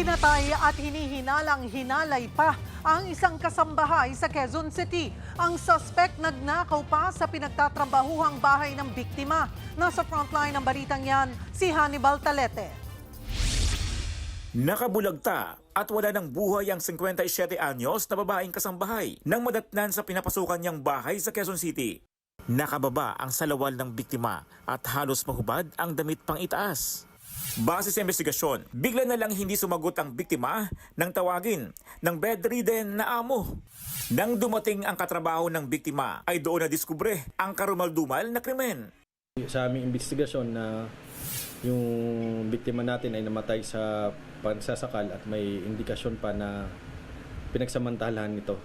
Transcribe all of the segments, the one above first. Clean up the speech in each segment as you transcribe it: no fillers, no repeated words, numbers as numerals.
Pinatay at hinihinalang hinalay pa ang isang kasambahay sa Quezon City. Ang suspect nagnakaw pa sa pinagtatrabahuhang bahay ng biktima. Nasa frontline ng balitang yan, si Hannibal Talete. Nakabulagta at wala ng buhay ang 57 anyos na babaeng kasambahay nang madatnan sa pinapasukan niyang bahay sa Quezon City. Nakababa ang salawal ng biktima at halos mahubad ang damit pang itaas. Base sa investigasyon, bigla na lang hindi sumagot ang biktima nang tawagin ng bedridden na amo. Nang dumating ang katrabaho ng biktima ay doon na diskubre ang karumaldumal na krimen. Sa aming investigasyon na yung biktima natin ay namatay sa pagsasakal at may indikasyon pa na pinagsamantalahan nito.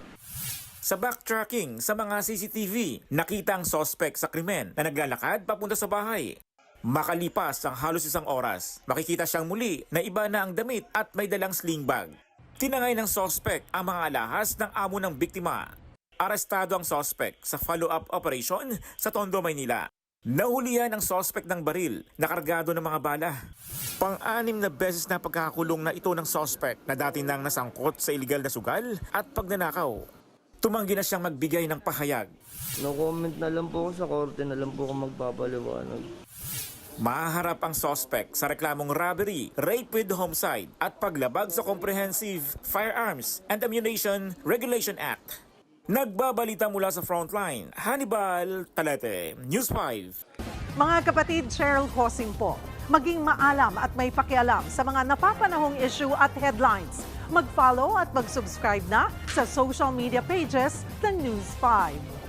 Sa backtracking sa mga CCTV, nakita ang suspect sa krimen na naglalakad papunta sa bahay. Makalipas ang halos isang oras, makikita siyang muli na iba na ang damit at may dalang sling bag. Tinangay ng suspect ang mga alahas ng amo ng biktima. Arestado ang suspect sa follow-up operation sa Tondo, Maynila. Nahulihan ang suspect ng baril na kargado ng mga bala. Pang-anim na beses na pagkakakulong na ito ng suspect na dati nang nasangkot sa iligal na sugal at pagnanakaw. Tumanggi na siyang magbigay ng pahayag. No comment na lang po ako sa korte, na lang po ako magpapaliwanag. Mahaharap ang suspect sa reklamong robbery, rape with homicide at paglabag sa Comprehensive Firearms and Ammunition Regulation Act. Nagbabalita mula sa Frontline, Hannibal Talete, News 5. Mga kapatid, Cheryl Hosing po. Maging maalam at may pakialam sa mga napapanahong issue at headlines. Mag-follow at mag-subscribe na sa social media pages ng News 5.